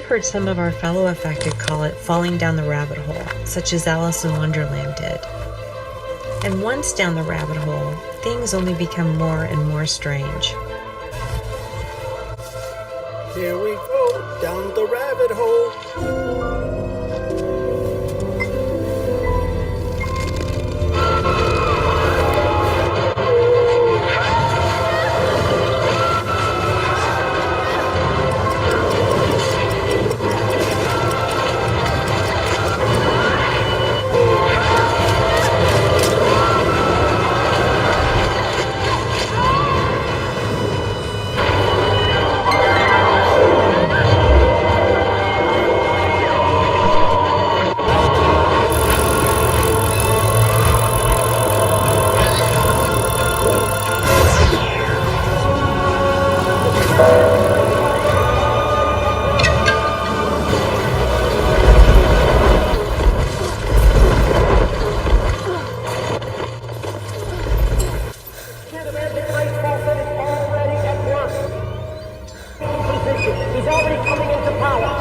heard some of our fellow affected call it falling down the rabbit hole, such as Alice in Wonderland did. And once down the rabbit hole, things only become more and more strange. Here we go, down the rabbit hole. He's already coming into power.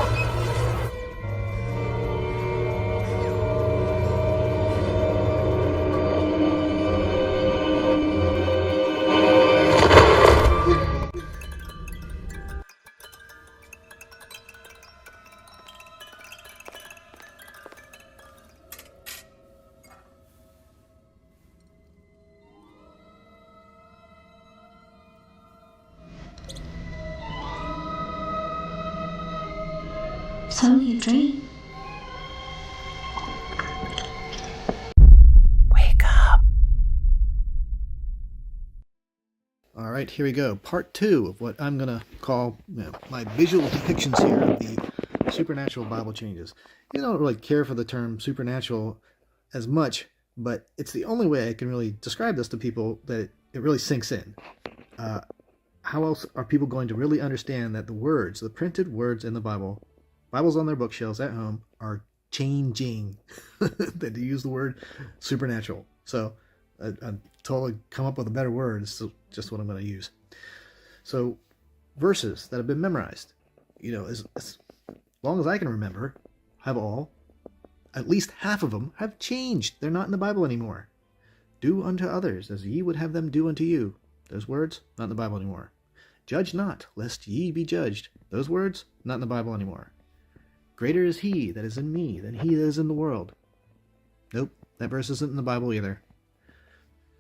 It's only a dream. Wake up. All right, here we go. Part 2 of what I'm going to call my visual depictions here of the supernatural Bible changes. You don't really care for the term supernatural as much, but it's the only way I can really describe this to people that it really sinks in. How else are people going to really understand that the words, the printed words in the Bibles on their bookshelves at home, are changing? That they use the word supernatural. So I totally come up with a better word. It's just what I'm going to use. So verses that have been memorized, as long as I can remember, at least half of them have changed. They're not in the Bible anymore. Do unto others as ye would have them do unto you. Those words, not in the Bible anymore. Judge not, lest ye be judged. Those words, not in the Bible anymore. Greater is he that is in me than he that is in the world. Nope, that verse isn't in the Bible either.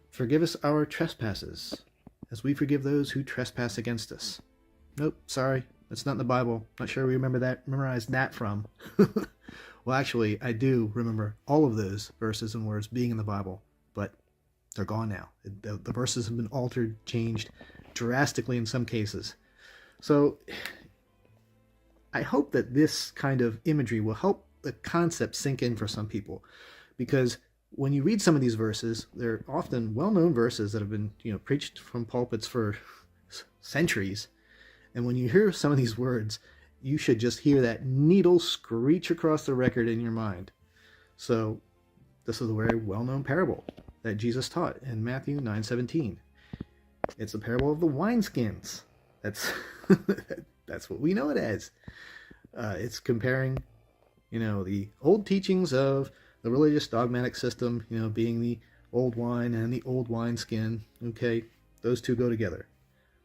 Forgive us our trespasses, as we forgive those who trespass against us. Nope, sorry, that's not in the Bible. Not sure we memorized that from. Well, actually, I do remember all of those verses and words being in the Bible, but they're gone now. The verses have been altered, changed drastically in some cases. So I hope that this kind of imagery will help the concept sink in for some people, because when you read some of these verses, they're often well-known verses that have been preached from pulpits for centuries, and when you hear some of these words, you should just hear that needle screech across the record in your mind. So this is a very well-known parable that Jesus taught in Matthew 9:17. It's the parable of the wineskins. That's that's what we know it as. It's comparing, the old teachings of the religious dogmatic system, being the old wine and the old wineskin. Okay, those two go together.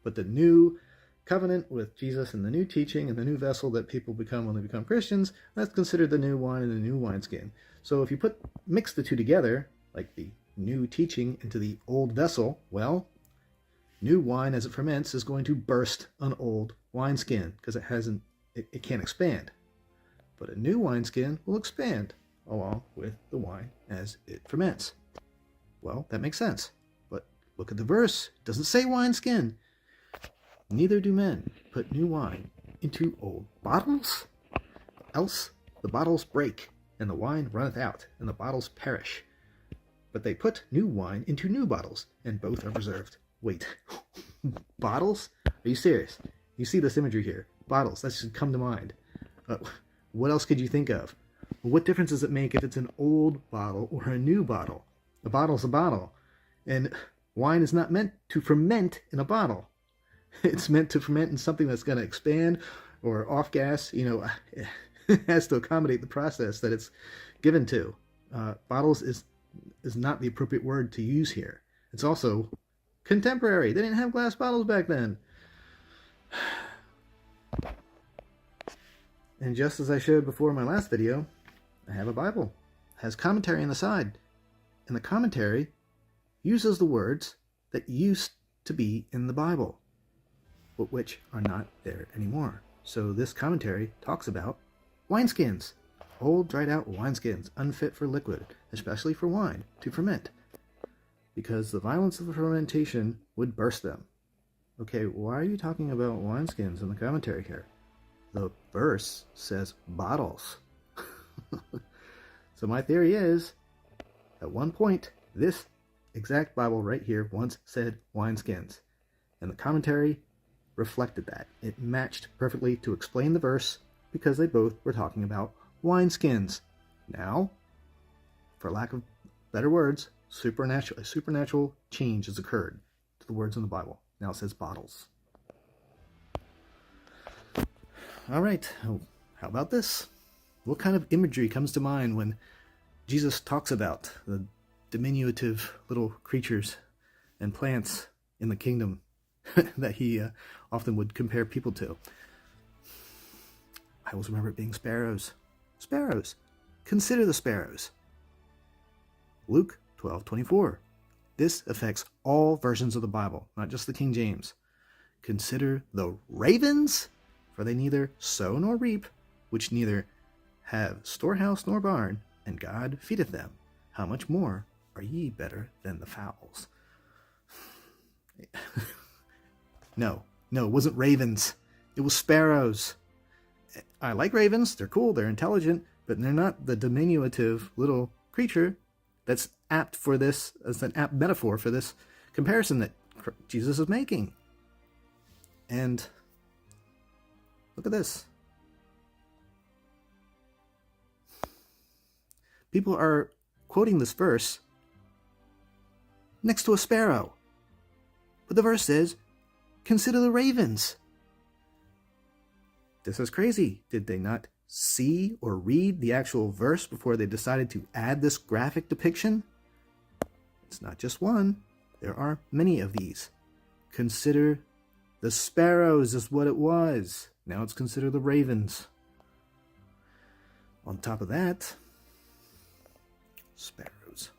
But the new covenant with Jesus and the new teaching and the new vessel that people become when they become Christians, that's considered the new wine and the new wineskin. So if you mix the two together, like the new teaching into the old vessel, well, new wine as it ferments is going to burst an old wineskin because it can't expand. But a new wineskin will expand along with the wine as it ferments. Well, that makes sense. But look at the verse. It doesn't say wineskin. Neither do men put new wine into old bottles, else the bottles break, and the wine runneth out, and the bottles perish. But they put new wine into new bottles, and both are preserved. Wait, bottles? Are you serious? You see this imagery here. Bottles, that should come to mind. What else could you think of? What difference does it make if it's an old bottle or a new bottle? A bottle's a bottle, and wine is not meant to ferment in a bottle. It's meant to ferment in something that's going to expand or off gas, it has to accommodate the process that it's given to. Bottles is not the appropriate word to use here. It's also contemporary. They didn't have glass bottles back then. And just as I showed before in my last video, I have a Bible. It has commentary on the side. And the commentary uses the words that used to be in the Bible, but which are not there anymore. So this commentary talks about wineskins. Old, dried out wineskins, unfit for liquid, especially for wine, to ferment, because the violence of the fermentation would burst them. Okay, why are you talking about wineskins in the commentary here? The verse says bottles. So my theory is, at one point, this exact Bible right here once said wineskins, and the commentary reflected that. It matched perfectly to explain the verse because they both were talking about wineskins. Now, for lack of better words, a supernatural change has occurred to the words in the Bible. Now it says bottles. All right, how about this? What kind of imagery comes to mind when Jesus talks about the diminutive little creatures and plants in the kingdom that he often would compare people to? I always remember it being sparrows. Sparrows. Consider the sparrows. Luke 12:24. This affects all versions of the Bible, not just the King James. Consider the ravens, for they neither sow nor reap, which neither have storehouse nor barn, and God feedeth them. How much more are ye better than the fowls? No, it wasn't ravens. It was sparrows. I like ravens. They're cool. They're intelligent, but they're not the diminutive little creature that's apt for this, as an apt metaphor for this comparison that Jesus is making. And look at this. People are quoting this verse next to a sparrow. But the verse says, consider the ravens. This is crazy. Did they not see or read the actual verse before they decided to add this graphic depiction? It's not just one. There are many of these. Consider the sparrows is what it was. Now it's consider the ravens. On top of that, sparrows.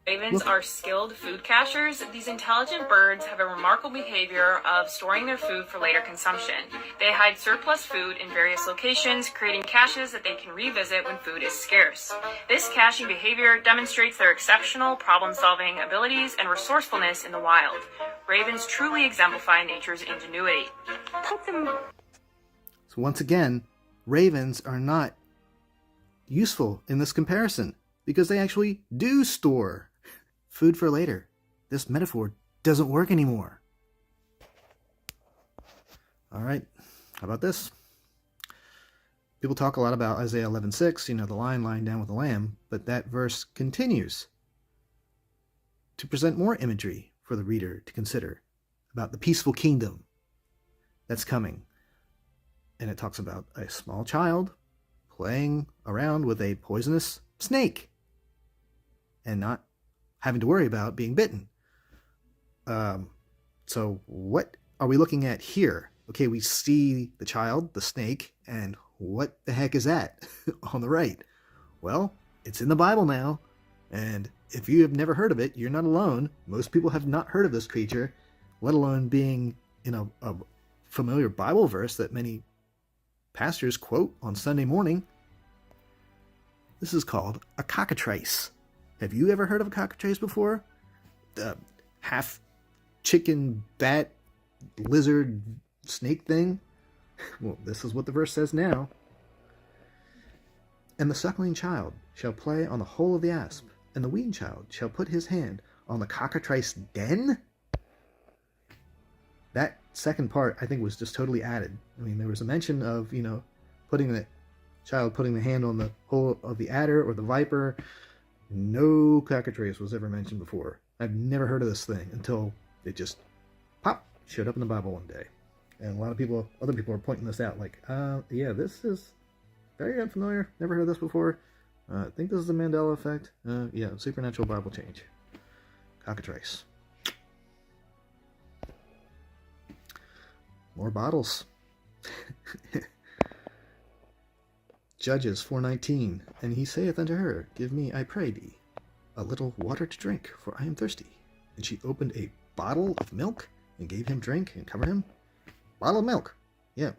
Ravens are skilled food cachers. These intelligent birds have a remarkable behavior of storing their food for later consumption. They hide surplus food in various locations, creating caches that they can revisit when food is scarce. This caching behavior demonstrates their exceptional problem-solving abilities and resourcefulness in the wild. Ravens truly exemplify nature's ingenuity. So once again, ravens are not useful in this comparison because they actually do store food for later. This metaphor doesn't work anymore. All right, how about this? People talk a lot about Isaiah 11:6, the lion lying down with the lamb, but that verse continues to present more imagery for the reader to consider about the peaceful kingdom that's coming. And it talks about a small child playing around with a poisonous snake and not having to worry about being bitten. So what are we looking at here? Okay, we see the child, the snake, and what the heck is that on the right? Well, it's in the Bible now, and if you have never heard of it, you're not alone. Most people have not heard of this creature, let alone being in a familiar Bible verse that many pastors quote on Sunday morning. This is called a cockatrice. Have you ever heard of a cockatrice before? The half chicken, bat, lizard, snake thing? Well, this is what the verse says now. And the suckling child shall play on the hole of the asp, and the weaned child shall put his hand on the cockatrice den? That second part, I think, was just totally added. I mean, there was a mention of, putting the child putting the hand on the hole of the adder or the viper. No cockatrice was ever mentioned before. I've never heard of this thing until it just showed up in the Bible one day. And a lot of people, other people are pointing this out, like, yeah, this is very unfamiliar. Never heard of this before. I think this is the Mandela effect. Yeah, supernatural Bible change. Cockatrice. More bottles. Judges 4:19. And he saith unto her, Give me, I pray thee, a little water to drink, for I am thirsty. And she opened a bottle of milk and gave him drink and covered him. Bottle of milk. Yeah.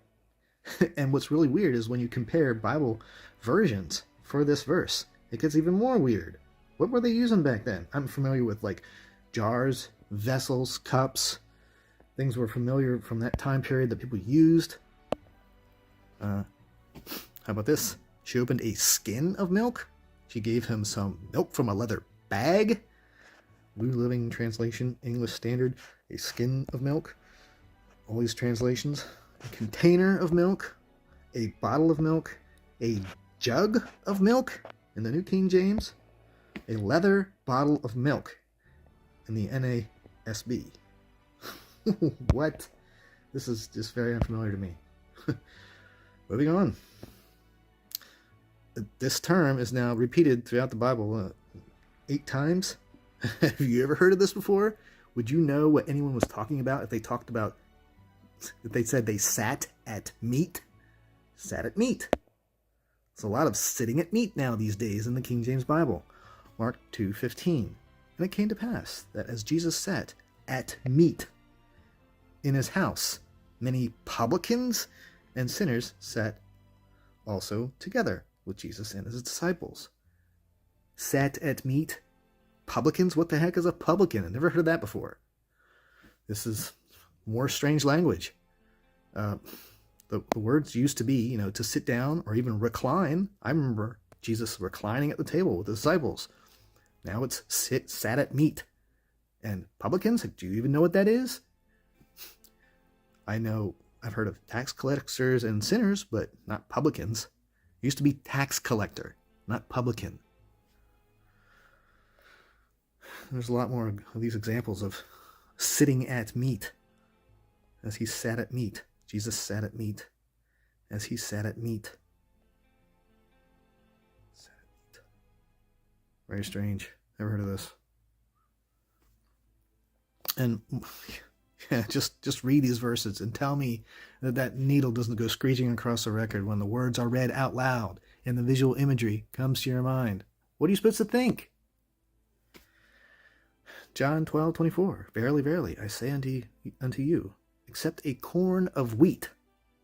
And what's really weird is when you compare Bible versions for this verse, it gets even more weird. What were they using back then? I'm familiar with like jars, vessels, cups. Things were familiar from that time period that people used. How about this? She opened a skin of milk. She gave him some milk from a leather bag. New Living Translation, English Standard, a skin of milk. All these translations. A container of milk, a bottle of milk, a jug of milk in the New King James, a leather bottle of milk in the NASB. What? This is just very unfamiliar to me. Moving on. This term is now repeated throughout the Bible 8 times. Have you ever heard of this before? Would you know what anyone was talking about if they talked about, if they said they sat at meat? Sat at meat. There's a lot of sitting at meat now these days in the King James Bible. Mark 2:15. And it came to pass that as Jesus sat at meat in his house, many publicans and sinners sat also together with Jesus and his disciples. Sat at meat. Publicans? What the heck is a publican? I've never heard of that before. This is more strange language. The words used to be, to sit down or even recline. I remember Jesus reclining at the table with the disciples. Now it's sat at meat. And publicans, do you even know what that is? I've heard of tax collectors and sinners, but not publicans. It used to be tax collector, not publican. There's a lot more of these examples of sitting at meat. As he sat at meat. Jesus sat at meat. As he sat at meat. Sat at meat. Very strange. Never heard of this. And yeah, just read these verses and tell me that needle doesn't go screeching across the record when the words are read out loud and the visual imagery comes to your mind. What are you supposed to think? John 12:24. Verily, verily, I say unto you, except a corn of wheat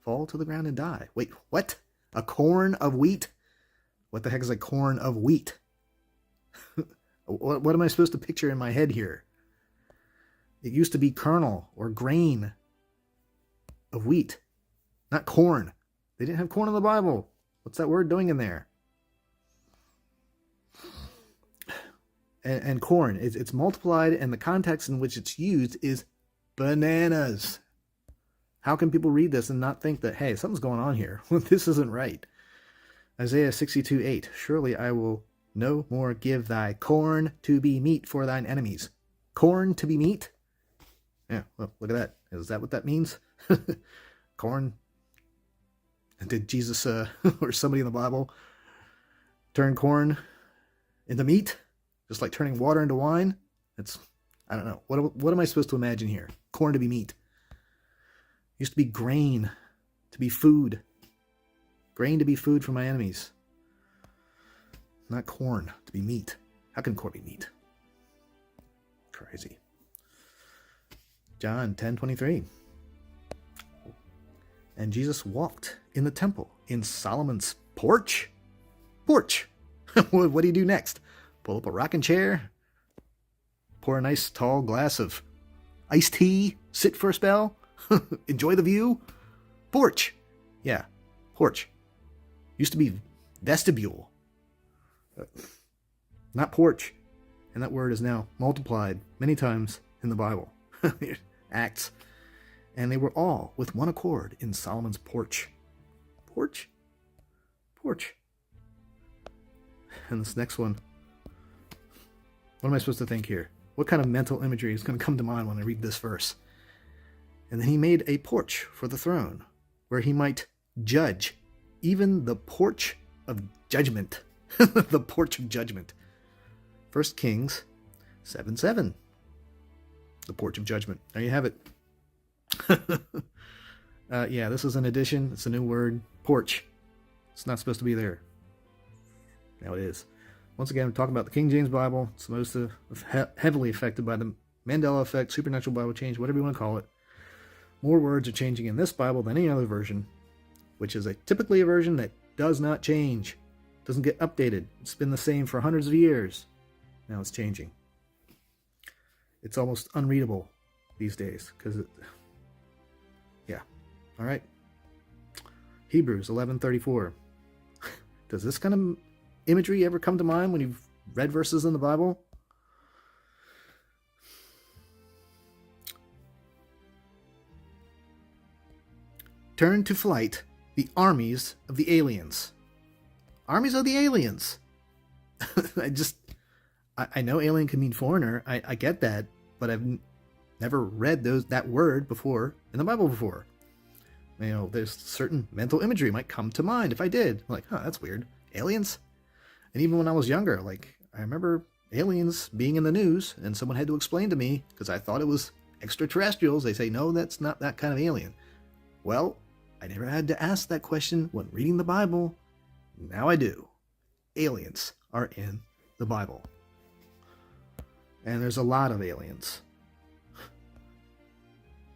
fall to the ground and die. Wait, what? A corn of wheat? What the heck is a corn of wheat? What am I supposed to picture in my head here? It used to be kernel or grain of wheat, not corn. They didn't have corn in the Bible. What's that word doing in there? And corn, it's multiplied, and the context in which it's used is bananas. How can people read this and not think that, hey, something's going on here? This isn't right. Isaiah 62:8. Surely I will no more give thy corn to be meat for thine enemies. Corn to be meat? Yeah, well, look at that. Is that what that means? Corn? Did Jesus or somebody in the Bible turn corn into meat? Just like turning water into wine? I don't know. What am I supposed to imagine here? Corn to be meat. It used to be grain to be food. Grain to be food for my enemies. Not corn to be meat. How can corn be meat? Crazy. John 10:23. And Jesus walked in the temple in Solomon's porch. Porch. What do you do next? Pull up a rocking chair? Pour a nice tall glass of iced tea? Sit for a spell? Enjoy the view? Porch. Yeah, porch. Used to be vestibule. Not porch. And that word is now multiplied many times in the Bible. Acts. And they were all with one accord in Solomon's porch. Porch? Porch. And this next one. What am I supposed to think here? What kind of mental imagery is going to come to mind when I read this verse? And then he made a porch for the throne, where he might judge, even the porch of judgment. The porch of judgment. 1 Kings 7:7. The porch of judgment. There you have it. Yeah, this is an addition. It's a new word. Porch. It's not supposed to be there. Now it is. Once again, I'm talking about the King James Bible. It's most heavily affected by the Mandela effect, supernatural Bible change, whatever you want to call it. More words are changing in this Bible than any other version, which is typically a version that does not change, doesn't get updated. It's been the same for hundreds of years. Now it's changing. It's almost unreadable these days because yeah. All right. Hebrews 11:34. Does this kind of imagery ever come to mind when you've read verses in the Bible? Turn to flight the armies of the aliens. Armies of the aliens. I know alien can mean foreigner. I get that, but I've never read that word before in the Bible before. You know, there's certain mental imagery might come to mind if I did. I'm like, that's weird. Aliens? And even when I was younger, like, I remember aliens being in the news, and someone had to explain to me, because I thought it was extraterrestrials. They say, no, that's not that kind of alien. Well, I never had to ask that question when reading the Bible. Now I do. Aliens are in the Bible. And there's a lot of aliens.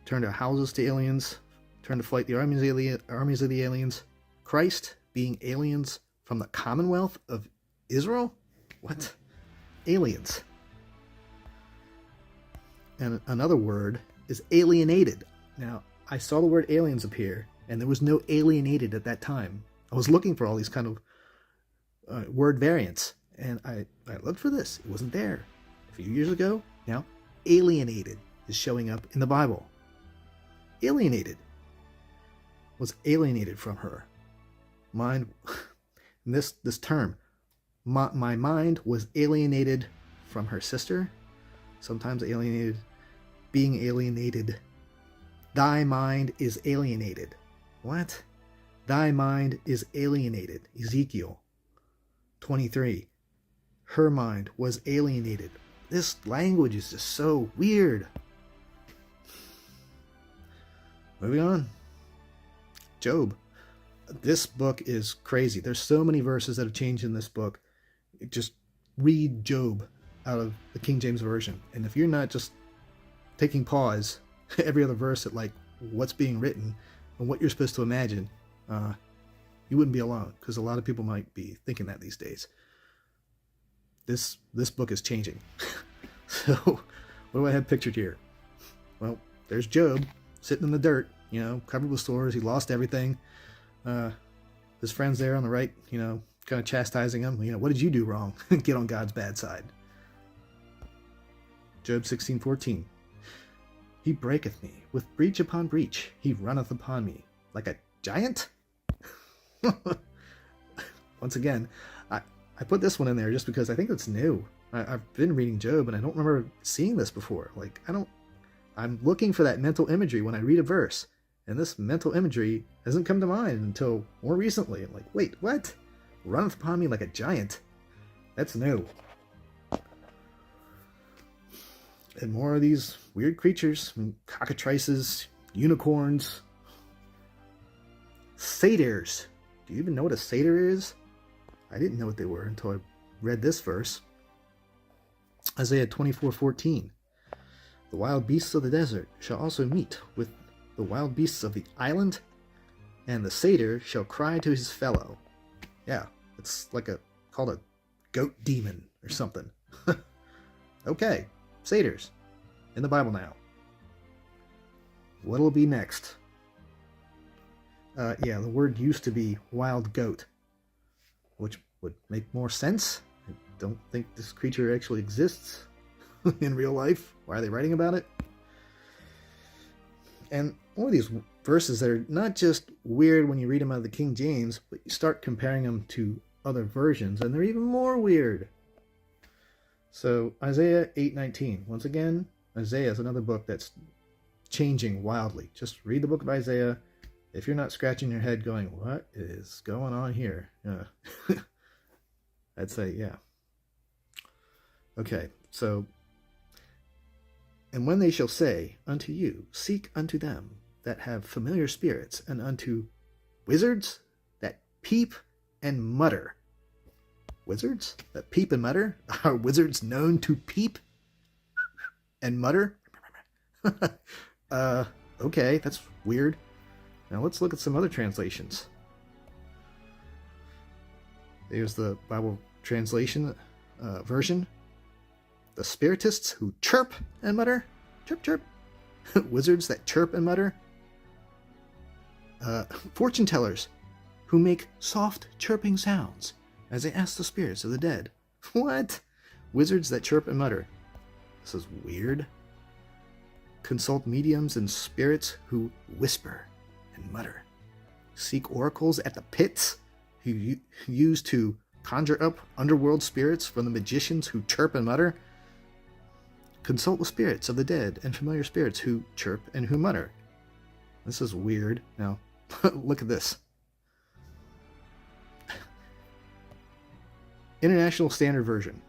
Turn to houses to aliens. Turn to flight the armies of the aliens. Christ being aliens from the Commonwealth of Israel? What? Aliens. And another word is alienated. Now, I saw the word aliens appear, and there was no alienated at that time. I was looking for all these kind of word variants, and I looked for this. It wasn't there. A few years ago, now alienated is showing up in the Bible. Alienated. Was alienated from her. Mind, this term, my mind was alienated from her sister. Sometimes alienated, being alienated. Thy mind is alienated. What? Thy mind is alienated. Ezekiel 23. Her mind was alienated. This language is just so weird. Moving on. Job. This book is crazy. There's so many verses that have changed in this book. Just read Job out of the King James Version. And if you're not just taking pause every other verse at like what's being written and what you're supposed to imagine, you wouldn't be alone, because a lot of people might be thinking that these days. This book is changing. So what do I have pictured here? Well, there's Job sitting in the dirt, covered with sores. He lost everything. His friends there on the right, kind of chastising him. What did you do wrong? Get on God's bad side. Job 16:14. He breaketh me with breach upon breach. He runneth upon me like a giant. Once again, I put this one in there just because I think it's new. I've been reading Job and I don't remember seeing this before. I'm looking for that mental imagery when I read a verse, and this mental imagery hasn't come to mind until more recently. I'm like, wait, what? Runneth upon me like a giant. That's new. And more of these weird creatures, cockatrices, unicorns, satyrs. Do you even know what a satyr is? I didn't know what they were until I read this verse. Isaiah 24:14. The wild beasts of the desert shall also meet with the wild beasts of the island, and the satyr shall cry to his fellow. Yeah, it's called a goat demon or something. Okay, satyrs in the Bible now. What'll be next? Yeah, the word used to be wild goat, which would make more sense. I don't think this creature actually exists in real life. Why are they writing about it? And one of these verses that are not just weird when you read them out of the King James, but you start comparing them to other versions, and they're even more weird. So Isaiah 8:19. Once again, Isaiah is another book that's changing wildly. Just read the book of Isaiah. If you're not scratching your head going, what is going on here? I'd say, yeah. Okay, so, and when they shall say unto you, seek unto them that have familiar spirits, and unto wizards that peep and mutter. Wizards that peep and mutter? Are wizards known to peep and mutter? Okay, that's weird. Now let's look at some other translations. There's the Bible translation version. The spiritists who chirp and mutter. Chirp, chirp. Wizards that chirp and mutter. Fortune tellers who make soft chirping sounds as they ask the spirits of the dead. What? Wizards that chirp and mutter. This is weird. Consult mediums and spirits who whisper and mutter. Seek oracles at the pits who use to conjure up underworld spirits from the magicians who chirp and mutter. Consult the spirits of the dead and familiar spirits who chirp and who mutter. This is weird. Now, look at this. International Standard Version.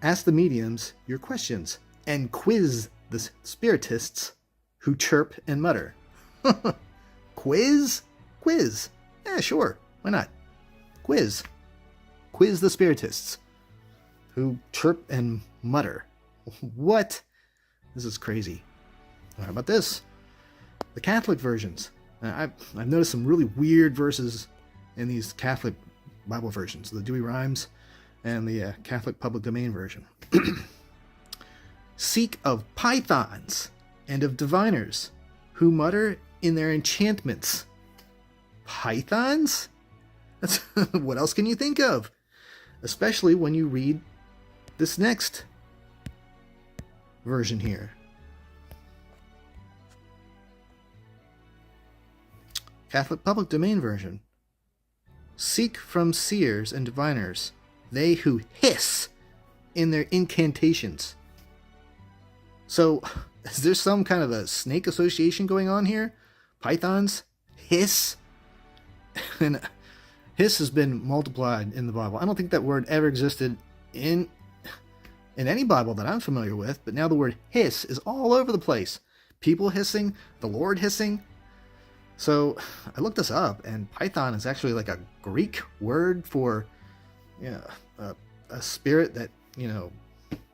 Ask the mediums your questions and quiz the spiritists who chirp and mutter. Quiz? Quiz. Yeah, sure. Why not? Quiz. Quiz the spiritists who chirp and mutter. What? This is crazy. How about this? The Catholic versions. I've noticed some really weird verses in these Catholic Bible versions, the Dewey Rhymes and the Catholic Public Domain version. Seek of pythons and of diviners who mutter in their enchantments. Pythons? That's what else can you think of? Especially when you read this next version here. Catholic Public Domain version. Seek from seers and diviners, they who hiss in their incantations. So, is there some kind of a snake association going on here? Pythons? Hiss? And hiss has been multiplied in the Bible. I don't think that word ever existed in any Bible that I'm familiar with, but now the word hiss is all over the place. People hissing, the Lord hissing. So I looked this up, and python is actually like a Greek word for a spirit that,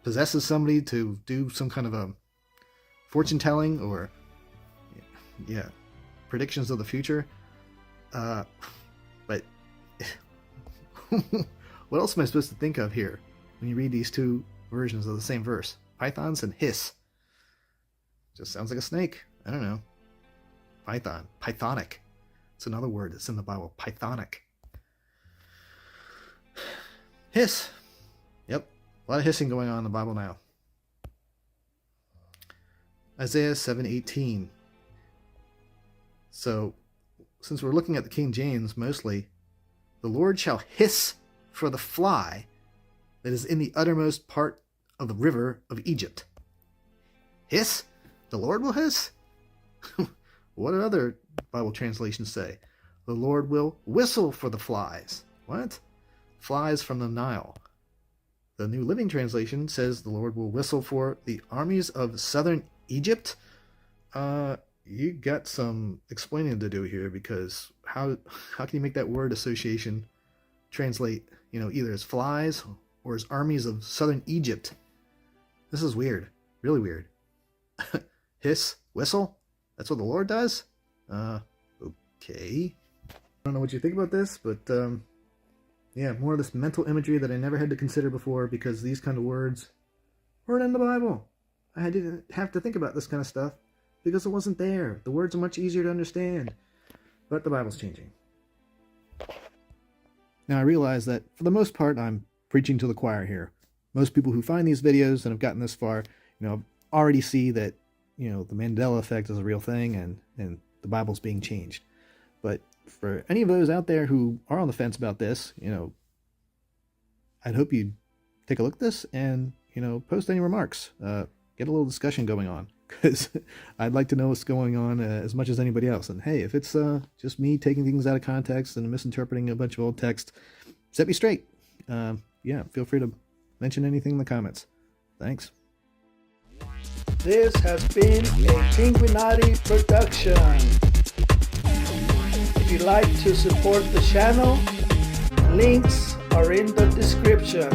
possesses somebody to do some kind of a fortune telling or predictions of the future. But what else am I supposed to think of here when you read these two versions of the same verse? Pythons and hiss. Just sounds like a snake. I don't know. Python. Pythonic. It's another word that's in the Bible. Pythonic. Hiss. Yep. A lot of hissing going on in the Bible now. Isaiah 7:18. So, since we're looking at the King James mostly, the Lord shall hiss for the fly that is in the uttermost part of the river of Egypt. Hiss? The Lord will hiss? What do other Bible translations say? The Lord will whistle for the flies. What? Flies from the Nile. The New Living Translation says the Lord will whistle for the armies of southern Egypt. You got some explaining to do here, because how can you make that word association translate, either as flies or as armies of southern Egypt? This is weird. Really weird. Hiss, whistle? That's what the Lord does? Okay. I don't know what you think about this, but more of this mental imagery that I never had to consider before, because these kind of words weren't in the Bible. I didn't have to think about this kind of stuff because it wasn't there. The words are much easier to understand. But the Bible's changing. Now I realize that for the most part I'm preaching to the choir here. Most people who find these videos and have gotten this far, already see that the Mandela effect is a real thing, and the Bible's being changed. But for any of those out there who are on the fence about this, I'd hope you'd take a look at this and, post any remarks. Get get a little discussion going on, because I'd like to know what's going on as much as anybody else. And hey, if it's just me taking things out of context and misinterpreting a bunch of old text, set me straight. Yeah, feel free to mention anything in the comments. Thanks. This has been a Pinguinati production. If you'd like to support the channel, links are in the description.